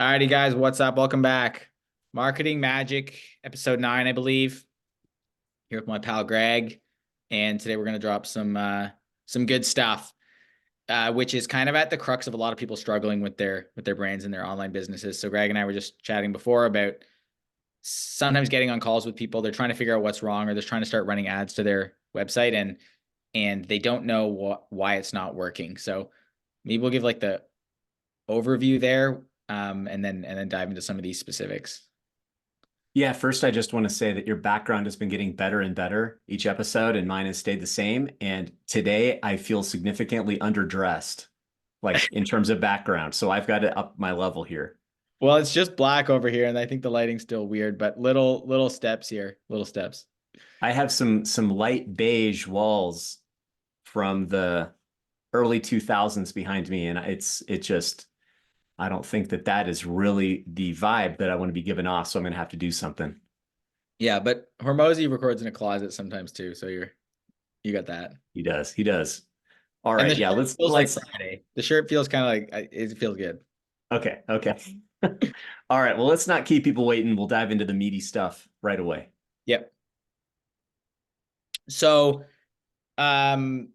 Alrighty, guys, what's up? Welcome back. Marketing Magic, episode 9, I believe. Here with my pal Greg, and today we're gonna drop some good stuff, which is kind of at the crux of a lot of people struggling with their brands and their online businesses. So Greg and I were just chatting before about sometimes getting on calls with people. They're trying to figure out what's wrong, or they're trying to start running ads to their website, and they don't know why it's not working. So maybe we'll give like the overview there, and then dive into some of these specifics. Yeah, first I just want to say that your background has been getting better and better each episode, and mine has stayed the same. And today I feel significantly underdressed, like in terms of background. So I've got to up my level here. Well, it's just black over here, and I think the lighting's still weird, but little steps here, little steps. I have some light beige walls from the early 2000s behind me, and it just I don't think that is really the vibe that I want to be giving off. So I'm going to have to do something. Yeah, but Hormozy records in a closet sometimes too, so you got that. He does. He does. All And the right. Yeah. shirt Let's feels like let's. Friday. The shirt feels kind of like it feels good. Okay. Okay. All right. Well, let's not keep people waiting. We'll dive into the meaty stuff right away. Yep. So, um,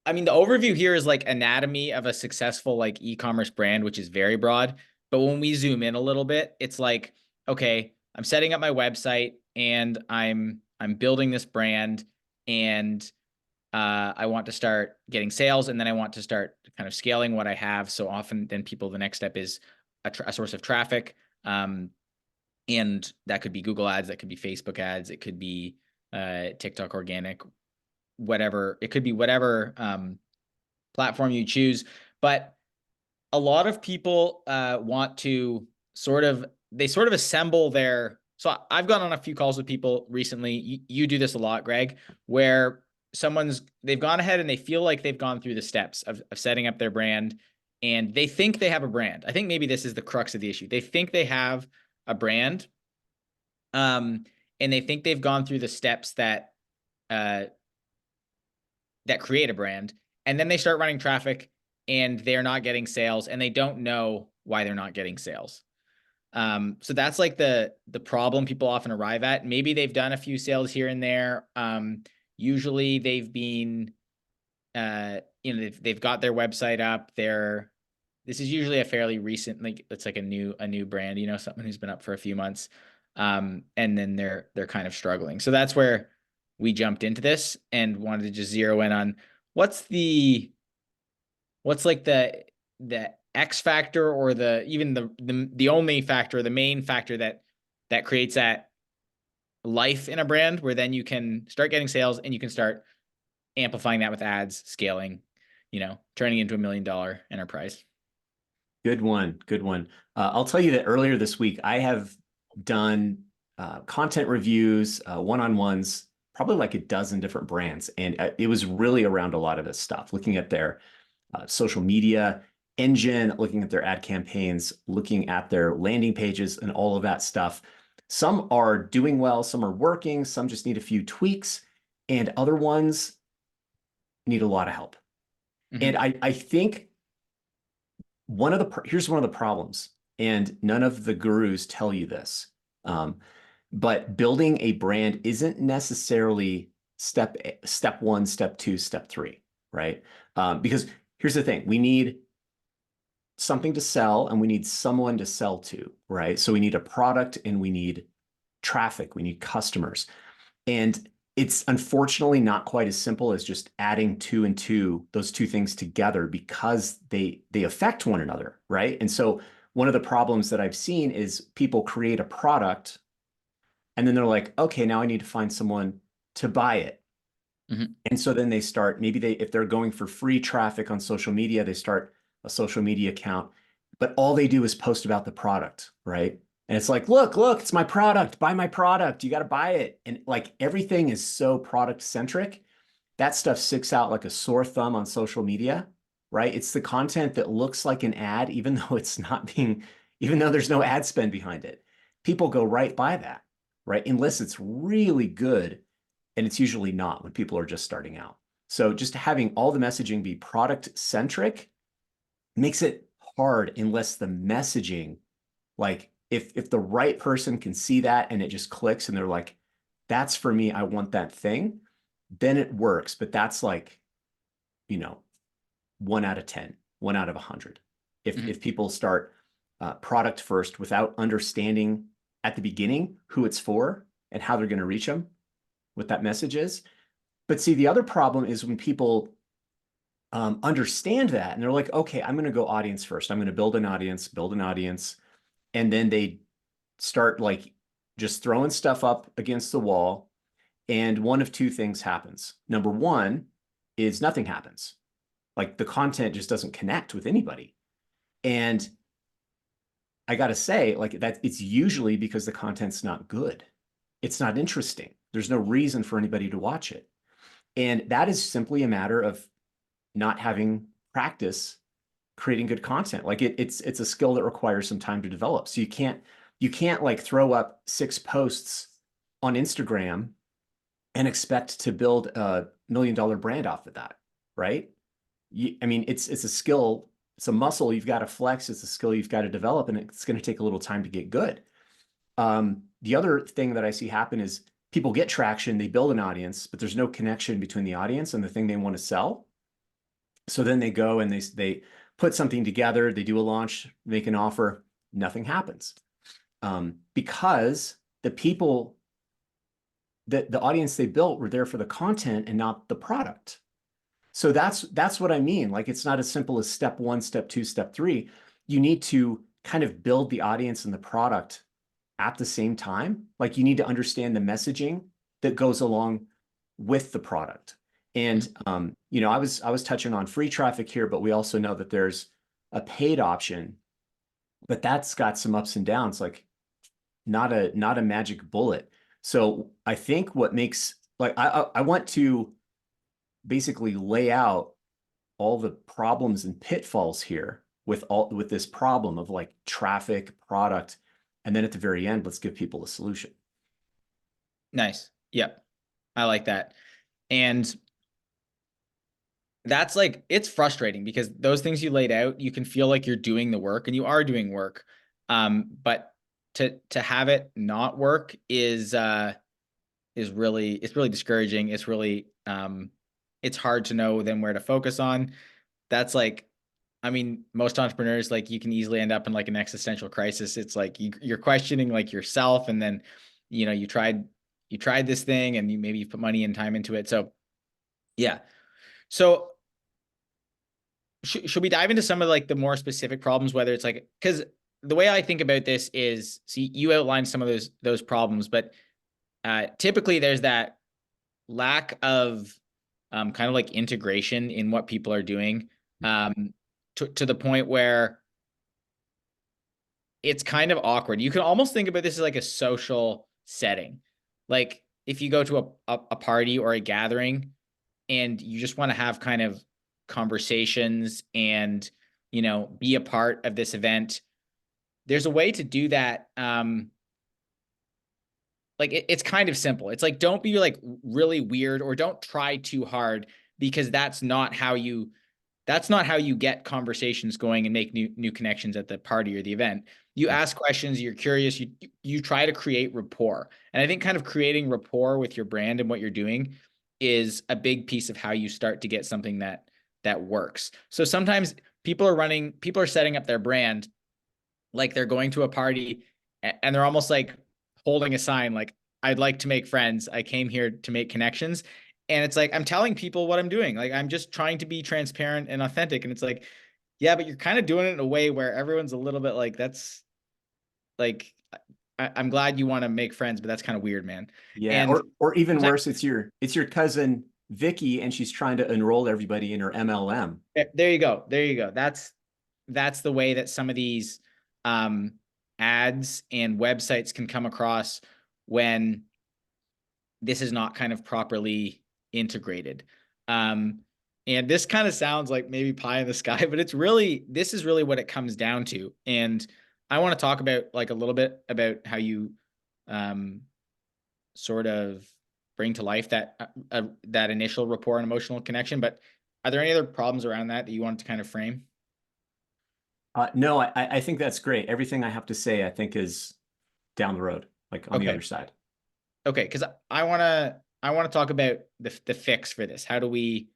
I mean, the overview here is like anatomy of a successful like e-commerce brand, which is very broad. But when we zoom in a little bit, it's like, okay, I'm setting up my website and I'm building this brand, and I want to start getting sales, and then I want to start kind of scaling what I have. So often, then the next step is a source of traffic, and that could be Google ads, that could be Facebook ads, it could be TikTok organic, whatever. It could be whatever platform you choose. But a lot of people want to sort of assemble their. So I've gone on a few calls with people recently. You do this a lot, Greg, where they've gone ahead and they feel like they've gone through the steps of setting up their brand, and they think they have a brand. I think maybe this is the crux of the issue. They think they have a brand, and they think they've gone through the steps that create a brand, and then they start running traffic and they're not getting sales, and they don't know why they're not getting sales. So that's like the problem people often arrive at. Maybe they've done a few sales here and there. Usually they've been, they've got their website up. This is usually a fairly recent, like it's like a new brand, someone who's been up for a few months. And then they're kind of struggling. So that's where we jumped into this and wanted to just zero in on what's like the X factor, or the only factor, the main factor that creates that life in a brand, where then you can start getting sales and you can start amplifying that with ads, scaling, turning into $1 million enterprise. Good one. Good one. I'll tell you that earlier this week, I have done content reviews, one-on-ones, probably like a dozen different brands. And it was really around a lot of this stuff, looking at their social media engine, looking at their ad campaigns, looking at their landing pages and all of that stuff. Some are doing well, some are working, some just need a few tweaks, and other ones need a lot of help. Mm-hmm. And I think here's one of the problems, and none of the gurus tell you this, but building a brand isn't necessarily step one, step two, step three, right? Because here's the thing: we need something to sell, and we need someone to sell to, right? So we need a product, and we need traffic, we need customers, and it's unfortunately not quite as simple as just adding those two things together, because they affect one another, right? And so one of the problems that I've seen is people create a product and then they're like, okay, now I need to find someone to buy it. Mm-hmm. And so then they start, if they're going for free traffic on social media, they start a social media account, but all they do is post about the product, right? And it's like, look, it's my product, buy my product, you got to buy it. And like everything is so product centric. That stuff sticks out like a sore thumb on social media, right? It's the content that looks like an ad, even though there's no ad spend behind it. People go right by that, right? Unless it's really good, and it's usually not when people are just starting out. So just having all the messaging be product centric makes it hard unless the messaging, like if the right person can see that and it just clicks and they're like, that's for me, I want that thing, then it works. But that's like, you know, 1 out of 10, 1 out of 100. Mhm. If people start product first without understanding at the beginning who it's for and how they're going to reach them, what that message is. But see, the other problem is when people understand that and they're like, okay, I'm going to go audience first. I'm going to build an audience, and then they start like just throwing stuff up against the wall. And one of two things happens. Number one is nothing happens. Like the content just doesn't connect with anybody. And I got to say, like that, it's usually because the content's not good. It's not interesting. There's no reason for anybody to watch it. And that is simply a matter of not having practice creating good content. Like it's a skill that requires some time to develop. So you can't like throw up 6 posts on Instagram and expect to build a $1 million brand off of that, right? I mean, it's a skill, it's a muscle you've got to flex, it's a skill you've got to develop, and it's going to take a little time to get good. The other thing that I see happen is people get traction, they build an audience, but there's no connection between the audience and the thing they want to sell. So then they go and they put something together, they do a launch, make an offer, nothing happens. Because the people that the audience they built were there for the content and not the product. So that's what I mean. Like it's not as simple as step one, step two, step three. You need to kind of build the audience and the product at the same time. Like you need to understand the messaging that goes along with the product. And I was touching on free traffic here, but we also know that there's a paid option, but that's got some ups and downs, like not a magic bullet. So I think what makes like I want to basically lay out all the problems and pitfalls here with this problem of like traffic, product, and then at the very end, let's give people a solution. Nice. Yep. I like that. And that's like, it's frustrating because those things you laid out, you can feel like you're doing the work and you are doing work. But to have it not work is really, it's really discouraging. It's really it's hard to know then where to focus on. That's like, I mean, most entrepreneurs, like you can easily end up in like an existential crisis. It's like you're questioning like yourself, and then you tried this thing and maybe you put money and time into it. So yeah. So should we dive into some of like the more specific problems, whether it's like, because the way I think about this is, see, you outlined some of those problems, but typically there's that lack of kind of like integration in what people are doing, to the point where it's kind of awkward. You can almost think about this as like a social setting. Like if you go to a party or a gathering and you just want to have kind of conversations and, be a part of this event, there's a way to do that. Like it's kind of simple. It's like, don't be like really weird or don't try too hard, because that's not how you get conversations going and make new connections at the party or the event. You ask questions, you're curious, you try to create rapport. And I think kind of creating rapport with your brand and what you're doing is a big piece of how you start to get something that works. So sometimes people are setting up their brand like they're going to a party and they're almost like holding a sign like, I'd like to make friends. I came here to make connections. And it's like, I'm telling people what I'm doing. Like, I'm just trying to be transparent and authentic. And it's like, yeah, but you're kind of doing it in a way where everyone's a little bit like, that's like, I'm glad you want to make friends, but that's kind of weird, man. Yeah, And or even sometimes, worse, it's your cousin Vicky, and she's trying to enroll everybody in her MLM. there you go. There you go. That's the way that some of these um, ads and websites can come across when this is not kind of properly integrated. Um, and this kind of sounds like maybe pie in the sky, but this is really what it comes down to. And I want to talk about like a little bit about how you um, sort of bring to life that initial rapport and emotional connection. But are there any other problems around that you want to kind of frame? No, I think that's great. Everything I have to say, I think is down the road, like on the Okay. other side. Okay, because I want to talk about the fix for this. How do we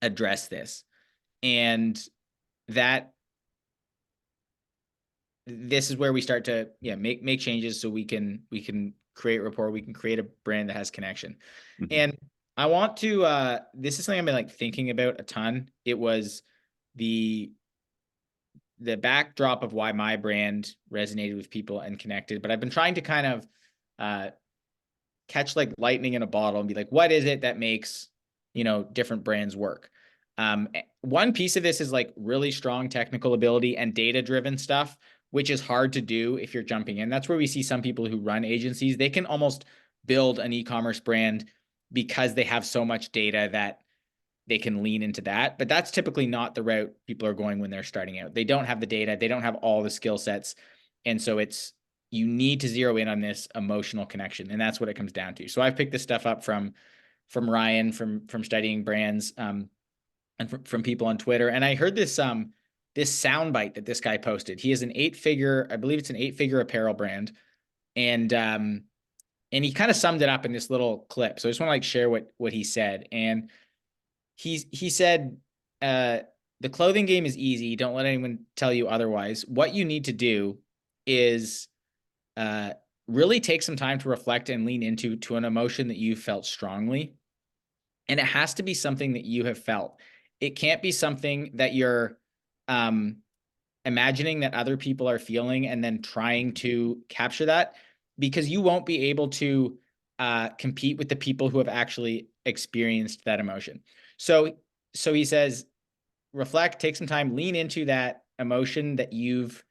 address this? And that this is where we start to make changes so we can create rapport, we can create a brand that has connection. Mhm. And I want to this is something I've been like thinking about a ton. It was the the backdrop of why my brand resonated with people and connected, but I've been trying to kind of uh catch like lightning in a bottle and be like, what is it that makes, different brands work? One piece of this is like really strong technical ability and data driven stuff, which is hard to do if you're jumping in. That's where we see some people who run agencies, they can almost build an e-commerce brand because they have so much data that they can lean into that. But that's typically not the route people are going when they're starting out. They don't have the data, they don't have all the skill sets. And so you need to zero in on this emotional connection. And that's what it comes down to. So I've picked this stuff up from Ryan, from studying brands, and from people on Twitter. And I heard this soundbite that this guy posted. He has I believe it's an 8-figure apparel brand. And he kind of summed it up in this little clip. So I just want to like share what he said. And he said, uh, the clothing game is easy. Don't let anyone tell you otherwise. What you need to do is uh, really take some time to reflect and lean into an emotion that you felt strongly. And it has to be something that you have felt. It can't be something that you're um, imagining that other people are feeling and then trying to capture that, because you won't be able to compete with the people who have actually experienced that emotion. So, so he says, reflect, take some time, lean into that emotion that you've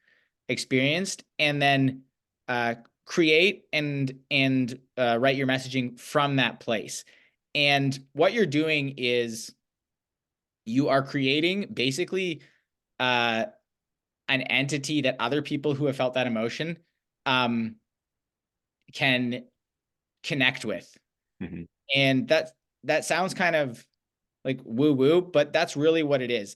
experienced, and then uh, create and write your messaging from that place. And what you're doing is you are creating basically uh, an entity that other people who have felt that emotion um, can connect with. Mhm. And that sounds kind of like woo woo, but that's really what it is.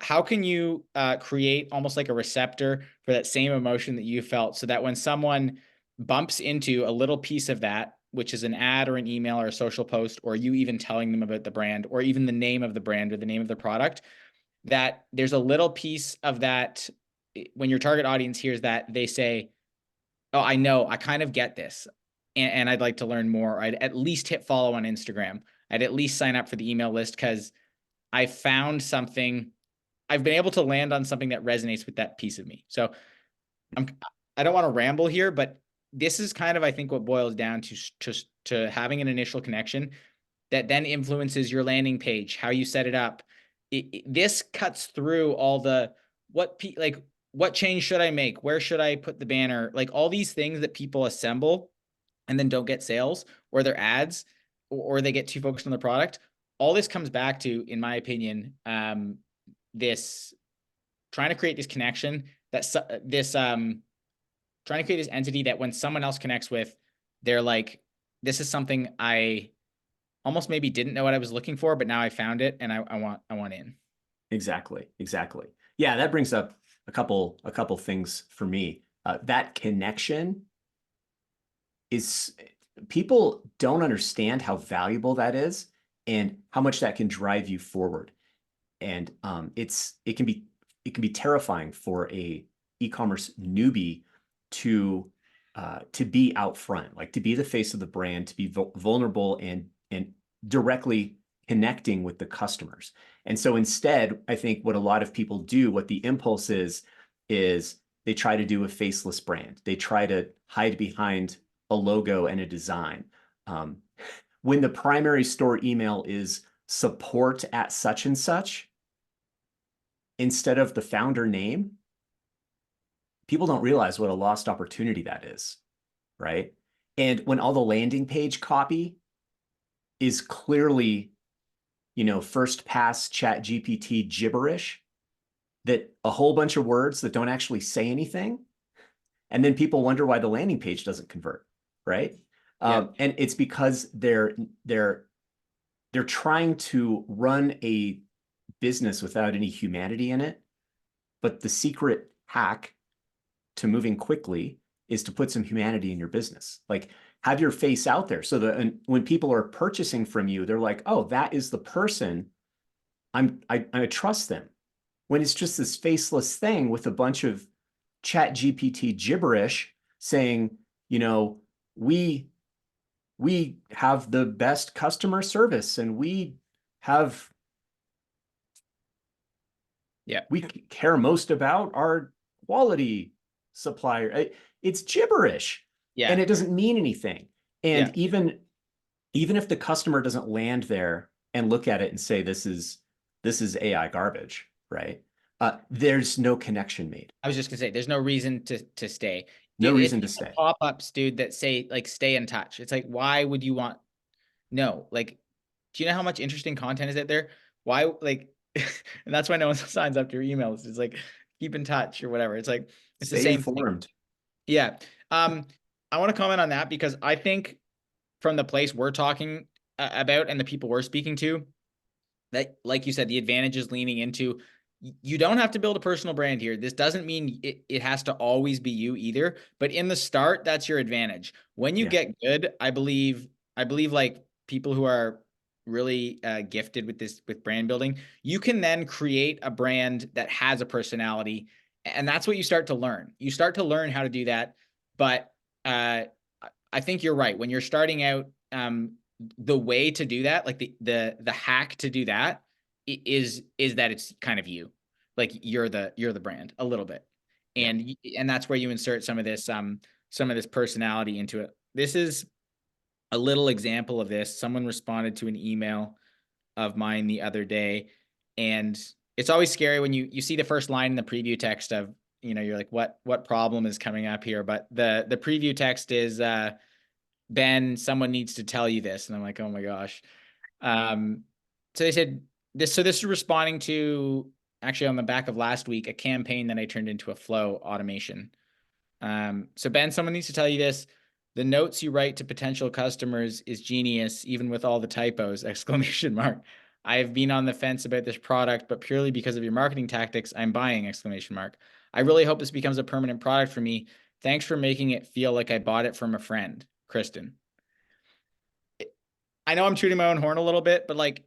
How can you create almost like a receptor for that same emotion that you felt, so that when someone bumps into a little piece of that, which is an ad or an email or a social post, or you even telling them about the brand or even the name of the brand or the name of the product, that there's a little piece of that when your target audience hears that, they say, oh, I know, I kind of get this. And I'd like to learn more. I'd at least hit follow on Instagram. I'd at least sign up for the email list because I found something. I've been able to land on something that resonates with that piece of me. So I'm, I don't want to ramble here, but this is kind of, I think, what boils down to having an initial connection that then influences your landing page, how you set it up. This cuts through all the like what change should I make? Where should I put the banner? Like all these things that people assemble and then don't get sales or their ads, or they get too focused on the product. All this comes back to, in my opinion, this trying to create this connection that this trying to create this entity that when someone else connects with, they're like, this is something I almost maybe didn't know what I was looking for, but now I found it and I want in. Exactly. Exactly. Yeah, that brings up a couple things for me. That connection is people don't understand how valuable that is and how much that can drive you forward. And it can be terrifying for a e-commerce newbie to be out front, like to be the face of the brand, to be vulnerable and directly connecting with the customers. And so instead, I think what a lot of people do, what the impulse is they try to do a faceless brand. They try to hide behind a logo and a design. Um, when the primary store email is support at such and such instead of the founder name, people don't realize what a lost opportunity that is, right? And when all the landing page copy is clearly, first pass chat GPT gibberish, that a whole bunch of words that don't actually say anything, and then people wonder why the landing page doesn't convert, right? Yeah. And it's because they're trying to run a business without any humanity in it. But the secret hack to moving quickly is to put some humanity in your business. Like have your face out there so that when people are purchasing from you, they're like, oh, that is the person. I trust them. When it's just this faceless thing with a bunch of chat GPT gibberish saying, you know, we we have the best customer service and have Yeah. we care most about our quality supplier. It's gibberish and Yeah. it doesn't mean anything. Yeah. And even if the customer doesn't land there and look at it and say this is AI garbage, right? There's no connection made. I was just gonna say, there's no reason to stay. No Dude, it's reason to the stay. pop-ups, dude, that say like stay in touch. It's like, why would you want no? Like, do you know how much interesting content is out there? Why like and that's why no one signs up to your emails. It's like keep in touch or whatever. It's like it's the Stay same thing. informed. Yeah. Um, I want to comment on that because I think from the place we're talking about and the people we're speaking to, that like you said, the advantage is leaning into you don't have to build a personal brand here. This doesn't mean it has to always be you either, but in the start, that's your advantage. When you Yeah. get good, I believe like people who are really gifted with this with brand building, you can then create a brand that has a personality, and that's what you start to learn. You start to learn how to do that, but uh, I think you're right. When you're starting out, the way to do that, like the hack to do that is that it's kind of you, like you're the brand a little bit, Yeah. and that's where you insert some of this personality into it. This is a little example of this. Someone responded to an email of mine the other day, and it's always scary when you see the first line in the preview text of you're like what problem is coming up here, but the preview text is Ben, someone needs to tell you this. And I'm like, oh my gosh. Um, so they said this. So this is responding to actually on the back of last week, a campaign that I turned into a flow automation. So Ben, someone needs to tell you this. The notes you write to potential customers is genius, even with all the typos, exclamation mark. I have been on the fence about this product, but purely because of your marketing tactics, I'm buying, exclamation mark. I really hope this becomes a permanent product for me. Thanks for making it feel like I bought it from a friend, Kristen. I know I'm shooting my own horn a little bit, but like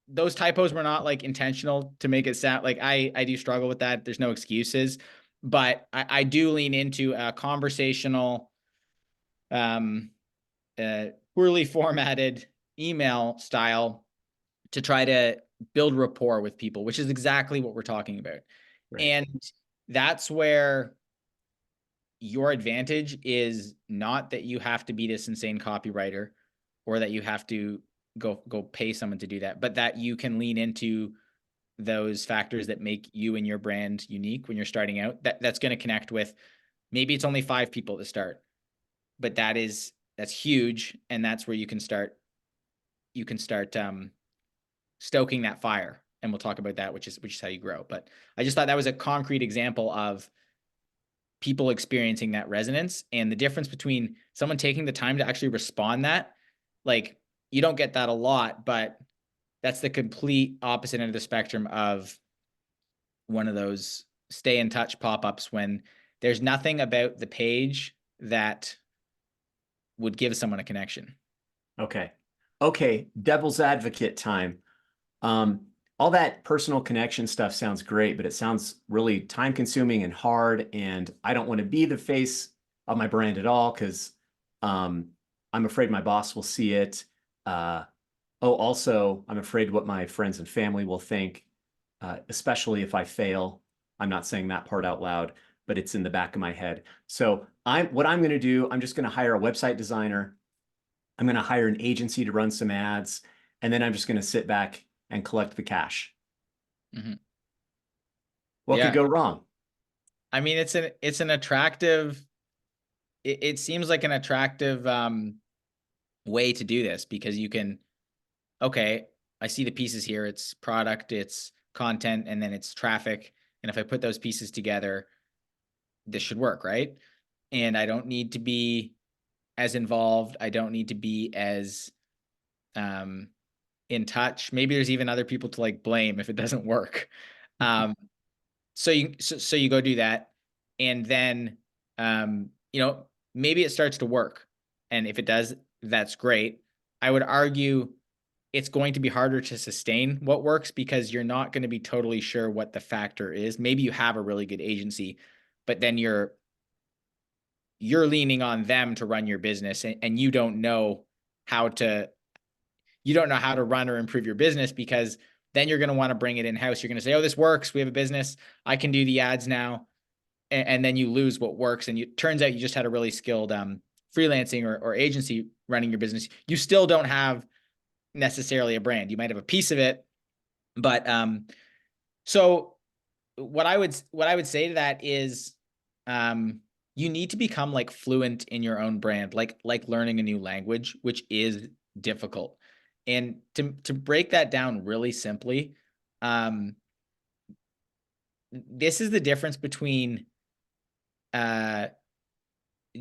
those typos were not like intentional to make it sound like I do struggle with that. There's no excuses, but I do lean into a conversational, um, poorly formatted email style to try to build rapport with people, which is exactly what we're talking about. Right. And that's where your advantage is not that you have to be this insane copywriter or that you have to go pay someone to do that, but that you can lean into those factors that make you and your brand unique when you're starting out. That's going to connect with, maybe it's only 5 people to start, but that's huge, and that's where you can start stoking that fire. And we'll talk about that, which is how you grow. But I just thought that was a concrete example of people experiencing that resonance, and the difference between someone taking the time to actually respond that, like, you don't get that a lot, but that's the complete opposite end of the spectrum of one of those stay in touch pop-ups when there's nothing about the page that would give someone a connection. Okay. Okay. Devil's advocate time. Um, all that personal connection stuff sounds great, but it sounds really time consuming and hard. And I don't want to be the face of my brand at all because I'm afraid my boss will see it. Uh, oh, also, I'm afraid what my friends and family will think, especially if I fail. I'm not saying that part out loud, but it's in the back of my head. So what I'm going to do, I'm just going to hire a website designer. I'm going to hire an agency to run some ads, and then I'm just going to sit back and collect the cash. Mm-hmm. What could Yeah. go wrong? I mean, it's an attractive, it seems like an attractive way to do this because you can, okay, I see the pieces here. It's product, it's content, and then it's traffic. And if I put those pieces together, this should work, right? And I don't need to be as involved. I don't need to be as um in touch. Maybe there's even other people to like blame if it doesn't work. Um, so you go do that, and then maybe it starts to work, and if it does, that's great. I would argue it's going to be harder to sustain what works because you're not going to be totally sure what the factor is. Maybe you have a really good agency, but then you're leaning on them to run your business, and how to you don't know how to run or improve your business, because then you're going to want to bring it in house. You're going to say, oh, this works, we have a business, I can do the ads now. And then you lose what works, and turns out you just had a really skilled freelancing or agency running your business. You still don't have necessarily a brand. You might have a piece of it, but so what I would say to that is, you need to become like fluent in your own brand, like learning a new language, which is difficult. And to break that down really simply, um, this is the difference between uh,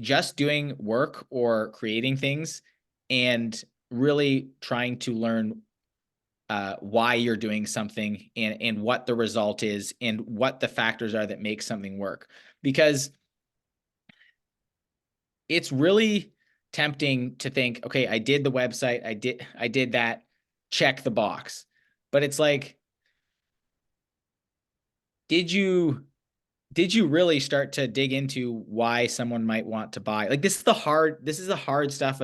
just doing work or creating things and really trying to learn why you're doing something, and what the result is and what the factors are that make something work. Because it's really tempting to think, okay, I did the website, I did that, check the box. But it's like, did you really start to dig into why someone might want to buy? Like, this is the hard stuff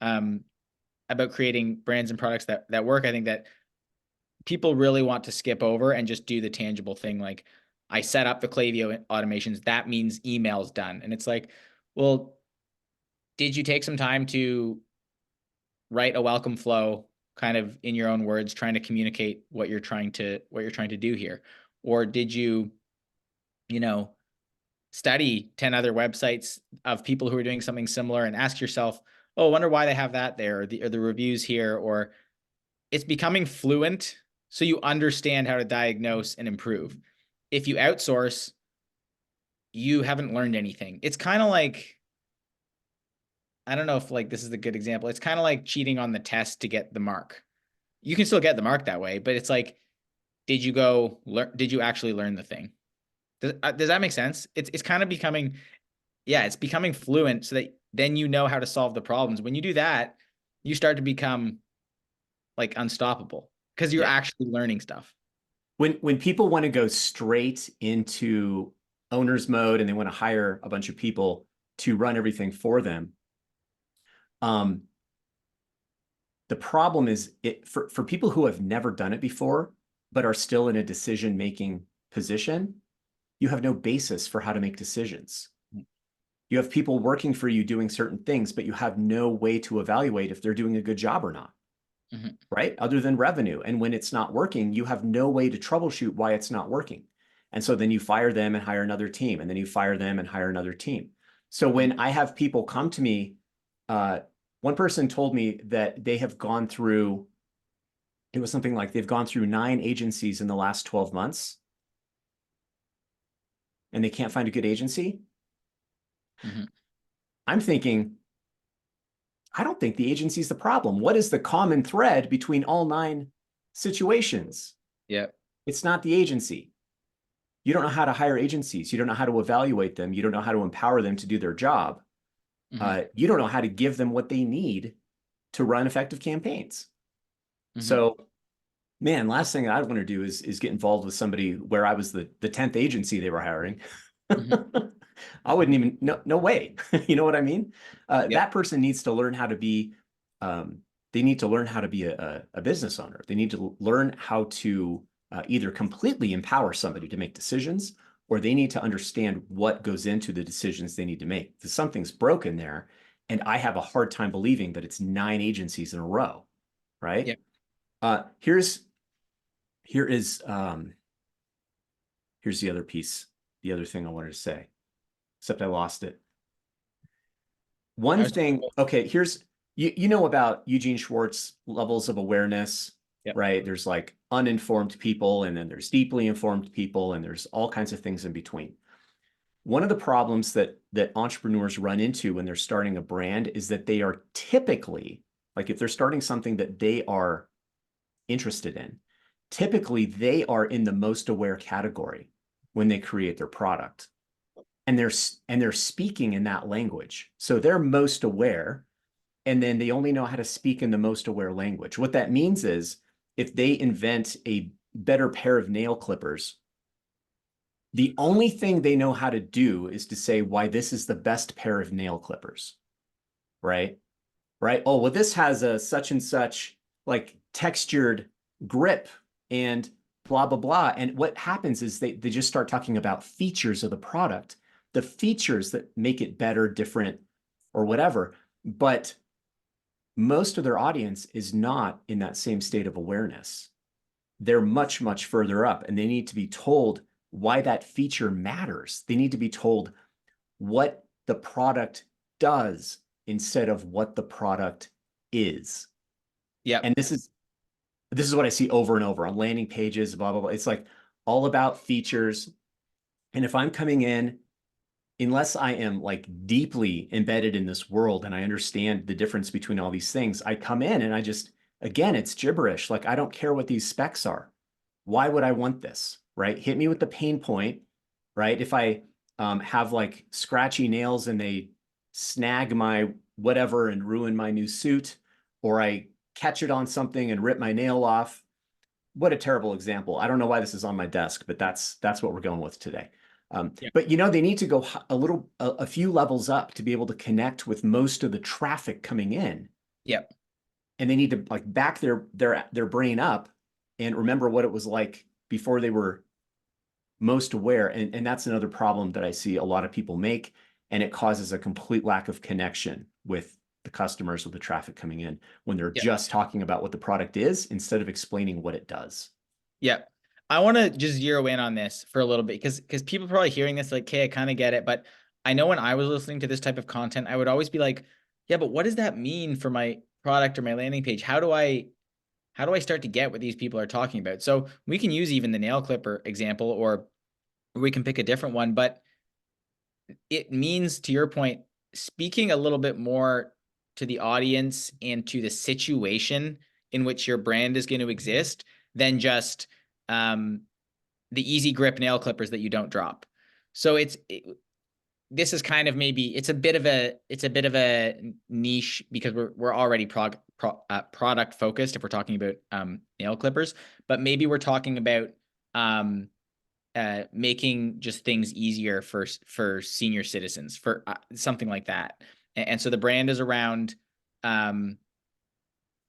um about creating brands and products that work. I think that people really want to skip over and just do the tangible thing. Like, I set up the Klaviyo automations, that means email's done. And it's like, well, did you take some time to write a welcome flow, kind of in your own words, trying to communicate what you're trying to do here? Or did you know, study 10 other websites of people who are doing something similar and ask yourself, oh, I wonder why they have that there, or the reviews here? Or it's becoming fluent so you understand how to diagnose and improve. If you outsource, you haven't learned anything. It's kind of like, I don't know if like this is a good example. It's kind of like cheating on the test to get the mark. You can still get the mark that way, but it's like, did you actually learn the thing? Does that make sense? It's kind of becoming, yeah, it's becoming fluent so that then you know how to solve the problems. When you do that, you start to become like unstoppable because you're Yeah. actually learning stuff. When people want to go straight into owner's mode and they want to hire a bunch of people to run everything for them, um, the problem is for people who have never done it before, but are still in a decision-making position, you have no basis for how to make decisions. You have people working for you doing certain things, but you have no way to evaluate if they're doing a good job or not, Mm-hmm. right? Other than revenue. And when it's not working, you have no way to troubleshoot why it's not working. And so then you fire them and hire another team, and then you fire them and hire another team. So when I have people come to me, one person told me that they have gone through, it was something like they've gone through 9 agencies in the last 12 months and they can't find a good agency. Mm-hmm. I'm thinking, I don't think the agency is the problem. What is the common thread between all 9 situations? Yeah. It's not the agency. You don't know how to hire agencies. You don't know how to evaluate them. You don't know how to empower them to do their job. Mm-hmm. You don't know how to give them what they need to run effective campaigns. Mm-hmm. So, man, last thing I'd want to do is get involved with somebody where I was the 10th agency they were hiring. Mm-hmm. I wouldn't even, no way. You know what I mean? Yep. That person needs to learn how to be, they need to learn how to be a business owner. They need to learn how to either completely empower somebody to make decisions, or they need to understand what goes into the decisions they need to make. Because something's broken there. And I have a hard time believing that it's 9 agencies in a row, right? Yep. Uh, here's here is here's the other piece, the other thing I wanted to say, except I lost it. I One was. thing, okay, here's you know about Eugene Schwartz levels of awareness, Yep. right? There's like uninformed people, and then there's deeply informed people, and there's all kinds of things in between. One of the problems that entrepreneurs run into when they're starting a brand is that they are typically, like if they're starting something that they are interested in. Typically, they are in the most aware category when they create their product. And they're speaking in that language. So they're most aware, and then they only know how to speak in the most aware language. What that means is if they invent a better pair of nail clippers, the only thing they know how to do is to say why this is the best pair of nail clippers, right? Right? Oh, well, this has a such and such like textured grip and blah, blah, blah. And what happens is they just start talking about features of the product, the features that make it better, different, or whatever. But most of their audience is not in that same state of awareness. They're much, much further up, and they need to be told why that feature matters. They need to be told what the product does instead of what the product is. Yep. And this is what I see over and over on landing pages, blah, blah, blah. It's like all about features. And if I'm coming in, unless I am like deeply embedded in this world and I understand the difference between all these things, I come in and I just, again, it's gibberish. Like, I don't care what these specs are. Why would I want this? Right? Hit me with the pain point, right? If I have like scratchy nails and they snag my whatever and ruin my new suit, or I catch it on something and rip my nail off. What a terrible example. I don't know why this is on my desk, but that's what we're going with today. Yep. But they need to go a few levels up to be able to connect with most of the traffic coming in, Yep. and they need to like back their brain up and remember what it was like before they were most aware. And that's another problem that I see a lot of people make, and it causes a complete lack of connection with the customers, with the traffic coming in, when they're Yep. just talking about what the product is instead of explaining what it does. Yep. I want to just zero in on this for a little bit because people probably hearing this like, okay, I kind of get it. But I know when I was listening to this type of content, I would always be like, yeah, but what does that mean for my product or my landing page? How do I start to get what these people are talking about? So we can use even the nail clipper example, or we can pick a different one, but it means, to your point, speaking a little bit more to the audience and to the situation in which your brand is going to exist than just the easy grip nail clippers that you don't drop. So this is kind of, maybe it's a bit of a niche because we're already product focused if we're talking about nail clippers, but maybe we're talking about making just things easier for senior citizens, for something like that. And so the brand is around um,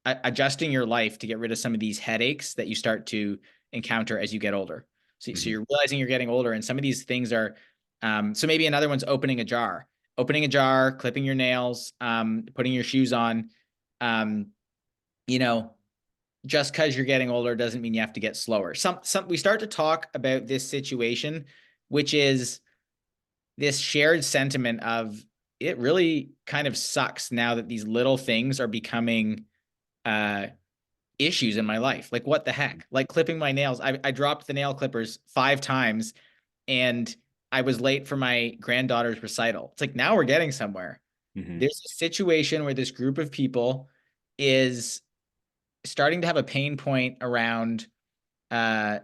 adjusting your life to get rid of some of these headaches that you start to encounter as you get older. So Mhm. you're realizing you're getting older, and some of these things are. So maybe another one's opening a jar, clipping your nails, putting your shoes on. Um, you know, just because you're getting older doesn't mean you have to get slower. Some we start to talk about this situation, which is this shared sentiment of, it really kind of sucks now that these little things are becoming uh issues in my life. Like, what the heck? Like clipping my nails. I dropped the nail clippers 5 times and I was late for my granddaughter's recital. It's like, now we're getting somewhere. Mhm. There's a situation where this group of people is starting to have a pain point around uh,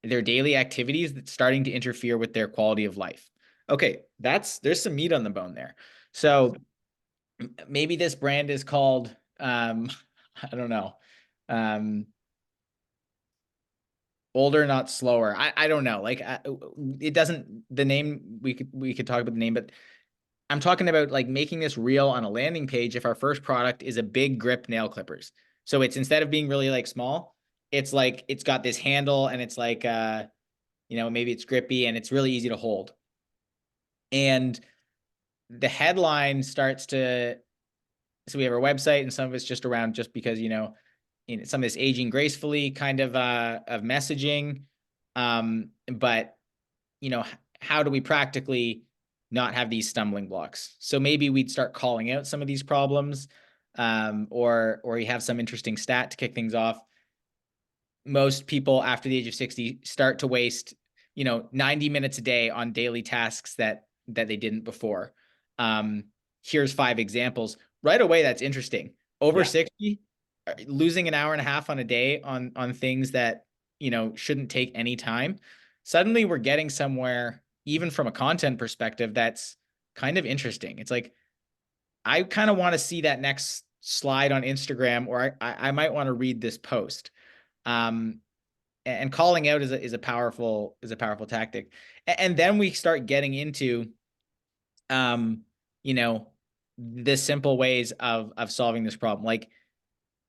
their daily activities that's starting to interfere with their quality of life. Okay, there's some meat on the bone there. So maybe this brand is called I don't know, um, older not slower. I don't know. Like, it doesn't, the name, we could talk about the name, but I'm talking about like making this real on a landing page. If our first product is a big grip nail clippers, so it's, instead of being really like small, it's like it's got this handle and it's like maybe it's grippy and it's really easy to hold. And the headline starts to, so we have our website, and some of it's just around, just because some of this aging gracefully kind of messaging. But how do we practically not have these stumbling blocks? So maybe we'd start calling out some of these problems, or you have some interesting stat to kick things off. Most people after the age of 60 start to waste 90 minutes a day on daily tasks that they didn't before. um Here's 5 examples right away. That's interesting. Over Yeah. 60, losing an hour and a half on a day on things that, shouldn't take any time, suddenly we're getting somewhere, even from a content perspective, that's kind of interesting. It's like, I kind of want to see that next slide on Instagram, or I might want to read this post. Um, and calling out is a powerful tactic. And then we start getting into, um, you know, the simple ways of solving this problem. Like,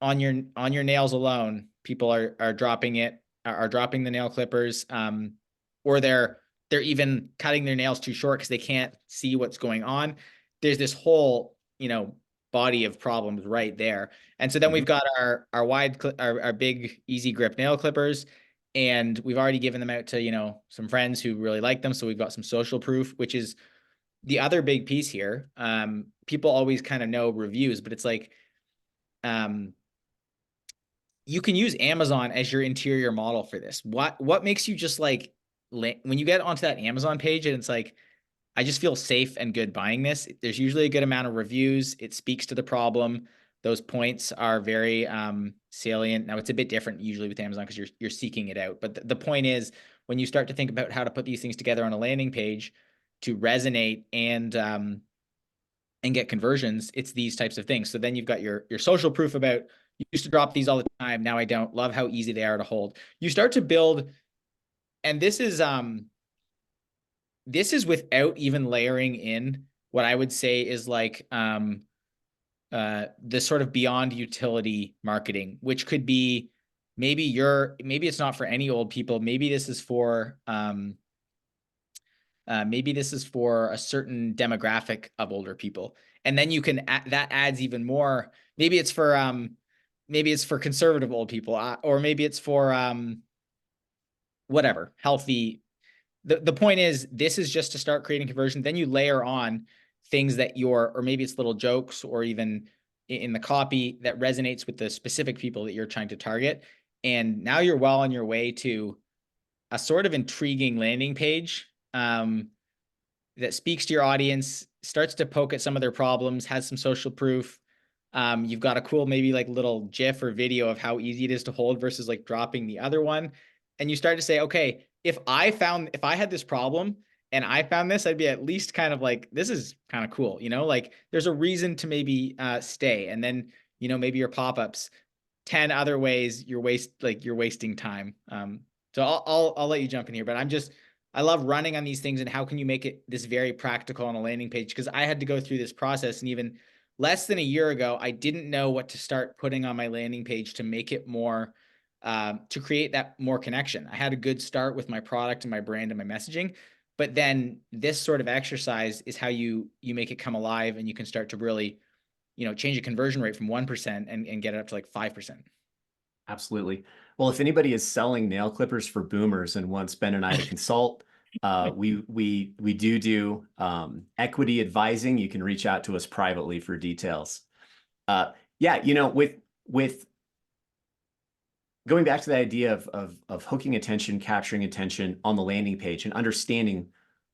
on your nails alone, people are dropping the nail clippers, or they're even cutting their nails too short because they can't see what's going on. There's this whole, body of problems right there. And so then we've Mhm. got our big easy grip nail clippers, and we've already given them out to, some friends who really like them. So we've got some social proof, which is the other big piece here. People always kind of know reviews, but it's like, um, you can use Amazon as your interior model for this. What makes you just like, when you get onto that Amazon page and it's like, I just feel safe and good buying this. There's usually a good amount of reviews. It speaks to the problem. Those points are very salient. Now it's a bit different usually with Amazon because you're seeking it out. But the point is, when you start to think about how to put these things together on a landing page to resonate and get conversions, it's these types of things. So then you've got your social proof about, you used to drop these all the time, now I don't. Love how easy they are to hold. You start to build, and this is without even layering in what I would say is like, this sort of beyond utility marketing, which could be, maybe it's not for any old people. Maybe this is for a certain demographic of older people, and then that adds even more. Maybe it's for conservative old people, or maybe it's for whatever, healthy. The point is, this is just to start creating conversion. Then you layer on things or maybe it's little jokes, or even in the copy that resonates with the specific people that you're trying to target. And now you're well on your way to a sort of intriguing landing page, that speaks to your audience, starts to poke at some of their problems, has some social proof. You've got a cool, maybe like little GIF or video of how easy it is to hold versus like dropping the other one. And you start to say, okay, if I had this problem and I found this, I'd be at least kind of like, this is kind of cool, like there's a reason to maybe stay. And then, maybe your pop-ups, 10 other ways you're wasting time. So I'll let you jump in here, but I love running on these things, and how can you make it this very practical on a landing page? Because I had to go through this process, and even less than a year ago, I didn't know what to start putting on my landing page to make it more, to create that more connection. I had a good start with my product and my brand and my messaging, but then this sort of exercise is how you make it come alive, and you can start to really, change a conversion rate from 1% and get it up to like 5%. Absolutely. Well, if anybody is selling nail clippers for boomers and wants Ben and I to consult, we do equity advising. You can reach out to us privately for details. Yeah, with going back to the idea of hooking attention, capturing attention on the landing page, and understanding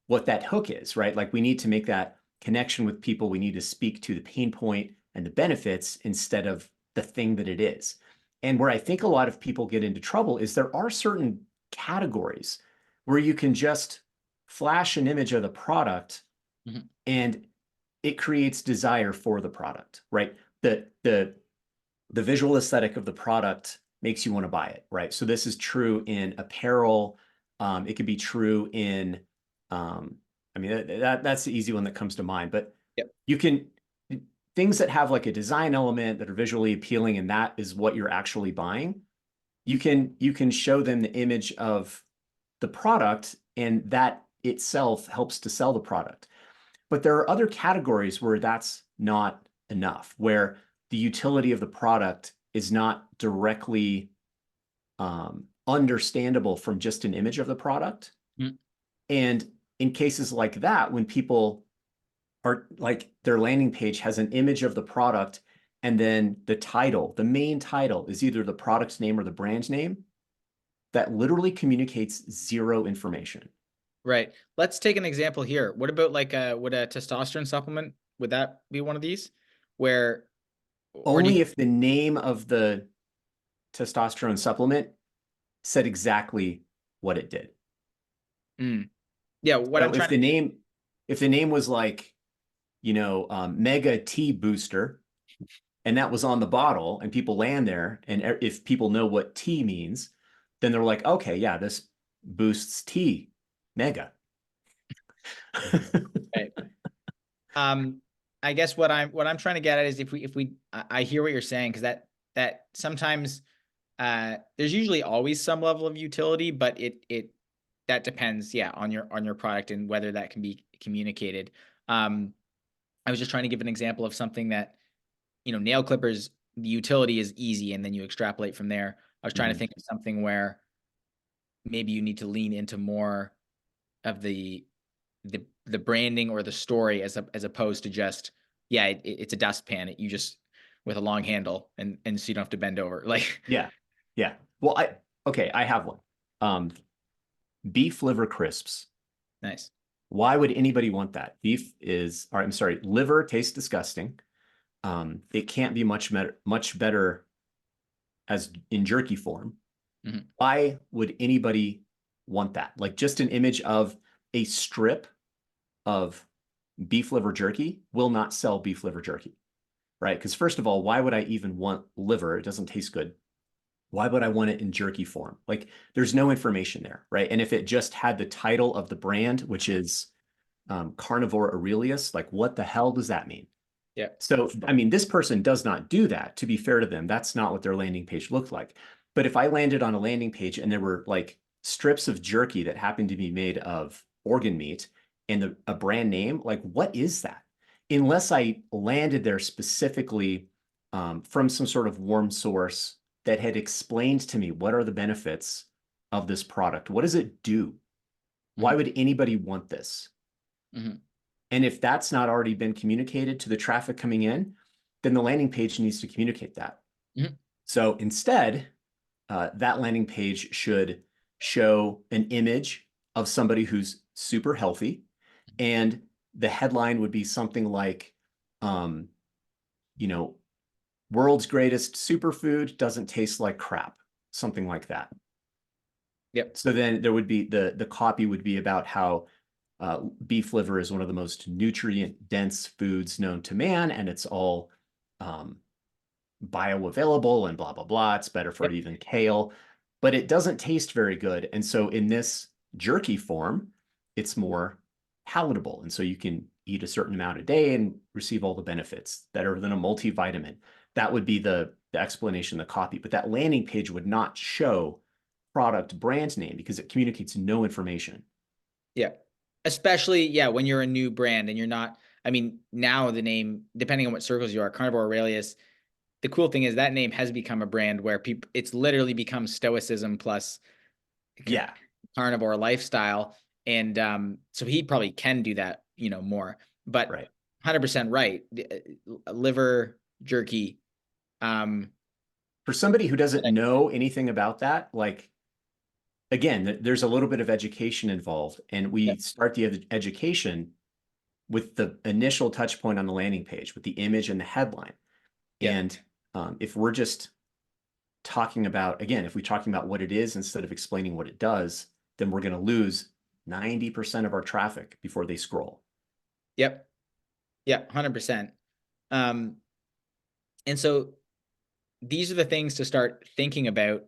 what that hook is, right? Like, we need to make that connection with people. We need to speak to the pain point and the benefits instead of the thing that it is. And where I think a lot of people get into trouble is there are certain categories where you can just flash an image of the product, Mhm. and it creates desire for the product, right? The visual aesthetic of the product makes you want to buy it, right? So this is true in apparel. It could be true in, I mean, that's the easy one that comes to mind. But Yep. you can, things that have like a design element that are visually appealing, and that is what you're actually buying. You can show them the image of the product, and that itself helps to sell the product. But there are other categories where that's not enough, where the utility of the product is not directly understandable from just an image of the product. Mhm. And in cases like that, when people are like, their landing page has an image of the product, and then the main title is either the product's name or the brand name, that literally communicates zero information. Right. Let's take an example here. What about like would a testosterone supplement, would that be one of these? Where or do you? Only if the name of the testosterone supplement said exactly what it did. Mm, yeah, what I'm So trying to do. if the name was like, Mega T Booster, and that was on the bottle, and people land there, and if people know what T means, then they're like, okay, yeah, this boosts T, Mega. Right. Um, I guess what I'm trying to get at is if we I hear what you're saying, because that sometimes there's usually always some level of utility, but it that depends, yeah, on your product and whether that can be communicated. Um, I was just trying to give an example of something that, nail clippers, the utility is easy, and then you extrapolate from there. I was trying to Mhm. think of something where maybe you need to lean into more of the branding or the story as opposed to just, yeah, it's a dustpan. You just with a long handle, and so you don't have to bend over. Like, Yeah, yeah. Well, okay, I have one. Um, Beef liver crisps. nice. Why would anybody want that? I'm sorry, liver tastes disgusting. It can't be much better as in jerky form. Mhm. Why would anybody want that? Like just an image of a strip of beef liver jerky will not sell beef liver jerky, right? Because first of all, why would I even want liver? It doesn't taste good. Why would I want it in jerky form? Like there's no information there, right? And if it just had the title of the brand, which is Carnivore Aurelius, like what the hell does that mean? Yeah. So, I mean, this person does not do that. To be fair to them, that's not what their landing page looked like. But if I landed on a landing page and there were like strips of jerky that happened to be made of organ meat and a brand name, like what is that? Unless I landed there specifically from some sort of warm source that had explained to me what are the benefits of this product? What does it do? Why Mhm. would anybody want this? Mhm. And if that's not already been communicated to the traffic coming in, then the landing page needs to communicate that. Mhm. So instead, that landing page should show an image of somebody who's super healthy. And the headline would be something like, um, you know, world's greatest superfood doesn't taste like crap, something like that. Yep. So then there would be the copy would be about how beef liver is one of the most nutrient dense foods known to man, and it's all um, bioavailable and blah, blah, blah. It's better for Yep. even kale, but it doesn't taste very good. And so in this jerky form, it's more palatable. And so you can eat a certain amount a day and receive all the benefits better than a multivitamin. That would be the explanation, the copy. But that landing page would not show product brand name because it communicates no information. Yeah. Especially, yeah, when you're a new brand and you're not, I mean, now the name, depending on what circles you are, Carnivore Aurelius, the cool thing is that name has become a brand where people, it's literally become stoicism plus Yeah, carnivore lifestyle. And so he probably can do that, more. But right. 100% right. Liver jerky. Um, For somebody who doesn't know anything about that, like again, there's a little bit of education involved, and yeah, we start the education with the initial touch point on the landing page with the image and the headline. yeah, And if we're just talking about, again, if we're talking about what it is instead of explaining what it does, then we're going to lose 90% of our traffic before they scroll. yep, yeah, 100%. Um, and so these are the things to start thinking about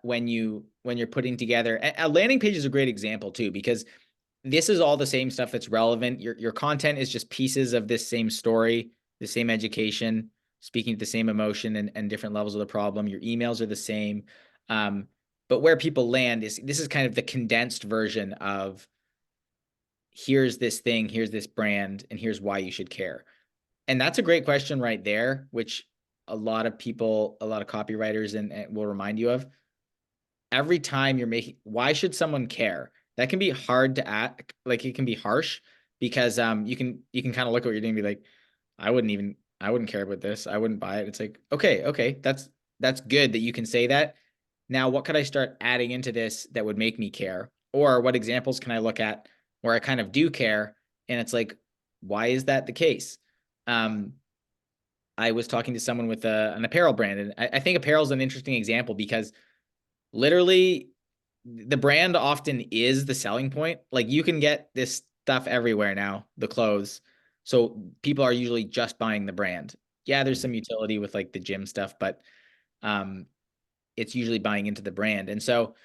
when you're putting together a landing page is a great example too, because this is all the same stuff that's relevant. Your content is just pieces of this same story, the same education, speaking to the same emotion and different levels of the problem. Your emails are the same. But where people land is this is kind of the condensed version of here's this thing, here's this brand, and here's why you should care. And that's a great question right there, which a lot of people, a lot of copywriters and will remind you of. Every time you're making, why should someone care? That can be hard to act, like it can be harsh because you can kind of look at what you're doing and be like, I wouldn't care about this. I wouldn't buy it. It's like, okay, that's good that you can say that. Now, what could I start adding into this that would make me care? Or what examples can I look at where I kind of do care? And it's like, why is that the case? Um, I was talking to someone with an apparel brand, and I think apparel is an interesting example because literally the brand often is the selling point. Like you can get this stuff everywhere now, the clothes. So people are usually just buying the brand. Yeah, there's some utility with like the gym stuff, but um, it's usually buying into the brand. And so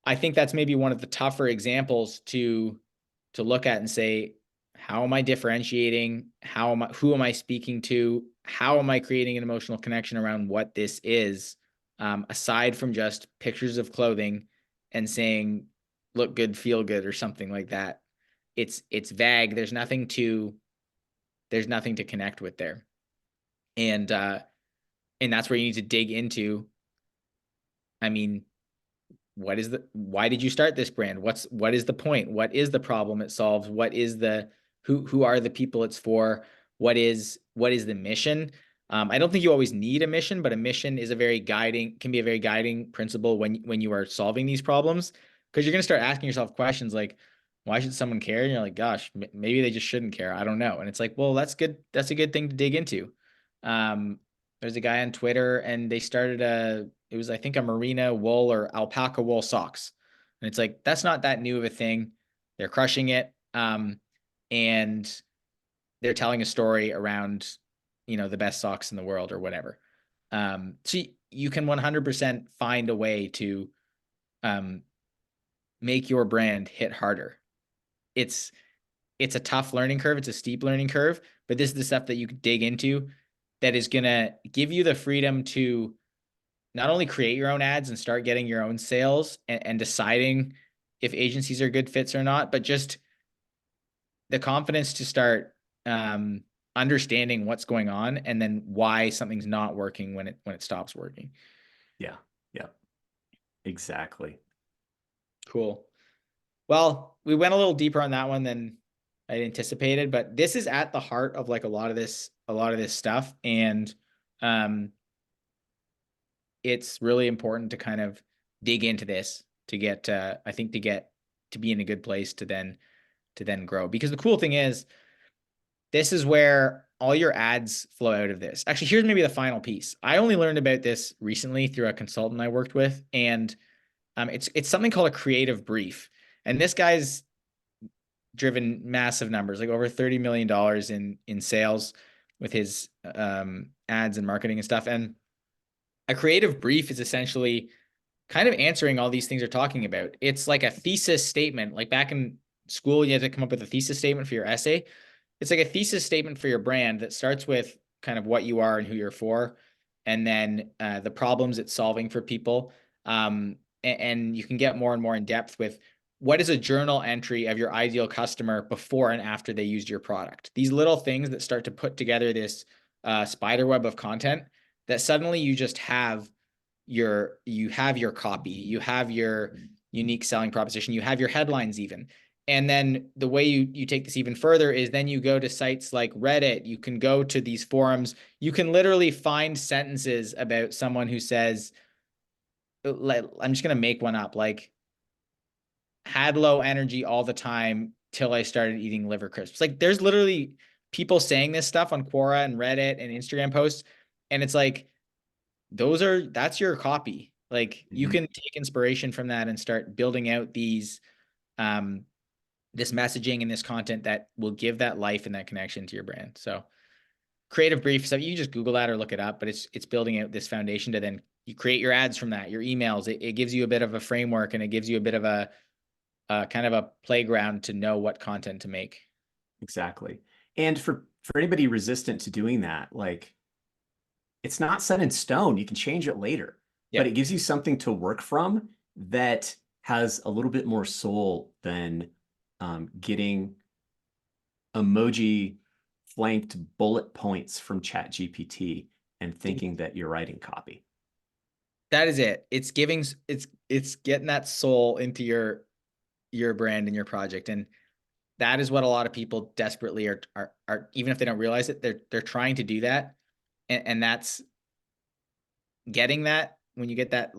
I think that's maybe one of the tougher examples to look at and say, how am I differentiating? Who am I speaking to? How am I creating an emotional connection around what this is? Aside from just pictures of clothing and saying, look good, feel good, or something like that. It's vague. There's nothing to connect with there. And that's where you need to dig into. I mean, why did you start this brand? What is the point? What is the problem it solves? What is the who are the people it's for? What is the mission? I don't think you always need a mission, but a mission is can be a very guiding principle when you are solving these problems, because you're going to start asking yourself questions like, why should someone care? And you're like, gosh, maybe they just shouldn't care. I don't know. And it's like, well, that's good. That's a good thing to dig into. Um, there's a guy on Twitter, and they started it was, I think, a merino wool or alpaca wool socks. And it's like, that's not that new of a thing. They're crushing it. And they're telling a story around, the best socks in the world or whatever. So you can 100% find a way to um, make your brand hit harder. It's, it's a tough learning curve. It's a steep learning curve, but this is the stuff that you could dig into that is going to give you the freedom to not only create your own ads and start getting your own sales and deciding if agencies are good fits or not, but just the confidence to start um, understanding what's going on and then why something's not working when it stops working. Yeah. Yeah. Exactly. Cool. Well, we went a little deeper on that one than I anticipated, but this is at the heart of like a lot of this stuff, and um, it's really important to kind of dig into this to get I think to be in a good place to then grow. Because the cool thing is, this is where all your ads flow out of this. Actually, here's maybe the final piece. I only learned about this recently through a consultant I worked with, and it's something called a creative brief. And this guy's driven massive numbers, like over $30 million in sales with his ads and marketing and stuff. And a creative brief is essentially kind of answering all these things you're talking about. It's like a thesis statement. Like back in school, you had to come up with a thesis statement for your essay. It's like a thesis statement for your brand that starts with kind of what you are and who you're for, and then the problems it's solving for people. And you can get more and more in depth with what is a journal entry of your ideal customer before and after they used your product. These little things that start to put together this spider web of content that suddenly you have your copy, you have your unique selling proposition, you have your headlines even. And then the way you take this even further is then you go to sites like Reddit, you can go to these forums, you can literally find sentences about someone who says, I'm just going to make one up, like, had low energy all the time till I started eating liver crisps. Like there's literally people saying this stuff on Quora and Reddit and Instagram posts. And it's like, that's your copy. Like you Mhm. can take inspiration from that and start building out um this messaging and this content that will give that life and that connection to your brand. So creative brief stuff, you can just Google that or look it up, but it's building out this foundation to then you create your ads from that, your emails. It gives you a bit of a framework, and it gives you a bit of a kind of a playground to know what content to make. Exactly. And for anybody resistant to doing that, like it's not set in stone. You can change it later, but Yeah. it gives you something to work from that has a little bit more soul than getting emoji flanked bullet points from ChatGPT and thinking that you're writing copy. That is it. It's getting that soul into your brand and your project. And that is what a lot of people desperately are even if they don't realize it, they're trying to do that. And that's getting that when you get that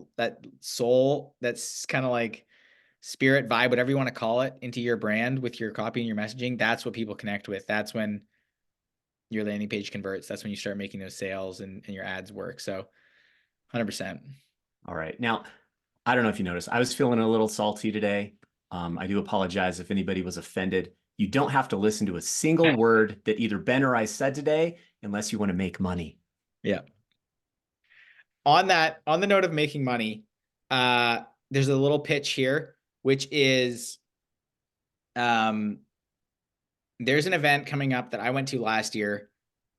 soul, that's kind of like spirit vibe, whatever you want to call it, into your brand with your copy and your messaging. That's what people connect with. That's when your landing page converts. That's when you start making those sales and your ads work. So 100%. All right. Now, I don't know if you noticed, I was feeling a little salty today. I do apologize if anybody was offended. You don't have to listen to a single word that either Ben or I said today unless you want to make money. Yeah. On the note of making money, there's a little pitch here, which is there's an event coming up that I went to last year,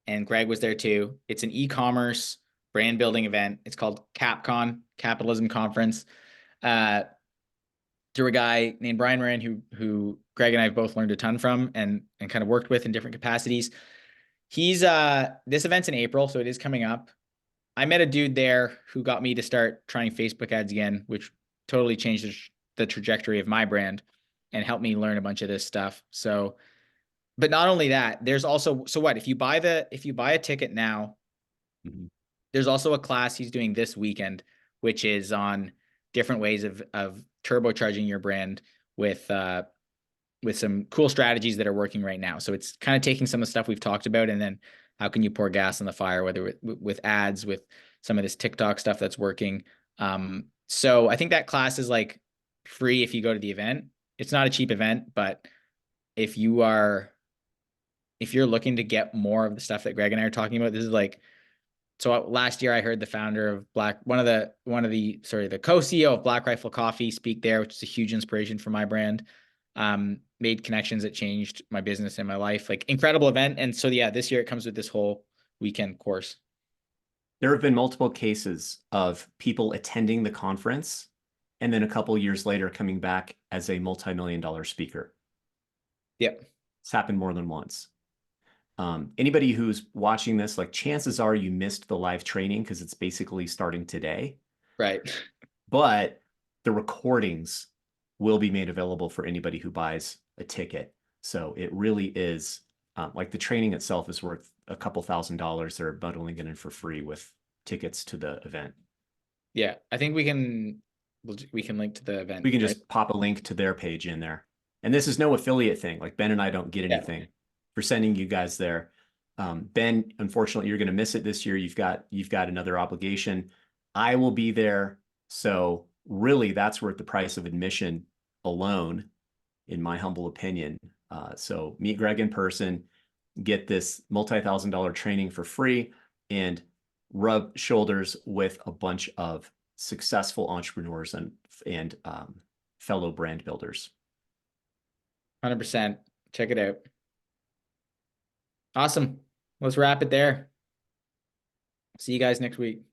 and Greg was there too. It's an e-commerce brand building event. It's called CapCon, Capitalism Conference. Through a guy named Brian Moran, who Greg and I have both learned a ton from and kind of worked with in different capacities. He's this event's in April, so it is coming up. I met a dude there who got me to start trying Facebook ads again, which totally changed the trajectory of my brand and helped me learn a bunch of this stuff. So, but not only that, there's also, so what, if you buy a ticket now, there's also a class he's doing this weekend, which is on different ways of turbocharging your brand with some cool strategies that are working right now. So it's kind of taking some of the stuff we've talked about, and then how can you pour gas on the fire, whether with ads, with some of this TikTok stuff that's working. So I think that class is like free if you go to the event. It's not a cheap event, but if you're looking to get more of the stuff that Greg and I are talking about, this is like, so last year I heard the founder of the co-CEO of Black Rifle Coffee speak there, which is a huge inspiration for my brand. Made connections that changed my business and my life. Like, incredible event. And so yeah, this year it comes with this whole weekend course. There have been multiple cases of people attending the conference and then a couple years later coming back as a multi-million-dollar speaker. Yep. It's happened more than once. Anybody who's watching this, like, chances are you missed the live training because it's basically starting today. Right. But the recordings will be made available for anybody who buys a ticket. So it really is like the training itself is worth a couple $1,000s. They're bundling it in for free with tickets to the event. Yeah, I think we can link to the event. We can Right? just pop a link to their page in there. And this is no affiliate thing. Like, Ben and I don't get anything Yeah. for sending you guys there. Ben, unfortunately, you're going to miss it this year. You've got another obligation. I will be there. So really, that's worth the price of admission alone, in my humble opinion. So meet Greg in person, get this multi-$1,000 training for free, and rub shoulders with a bunch of successful entrepreneurs and fellow brand builders. 100%. Check it out. Awesome. Let's wrap it there. See you guys next week.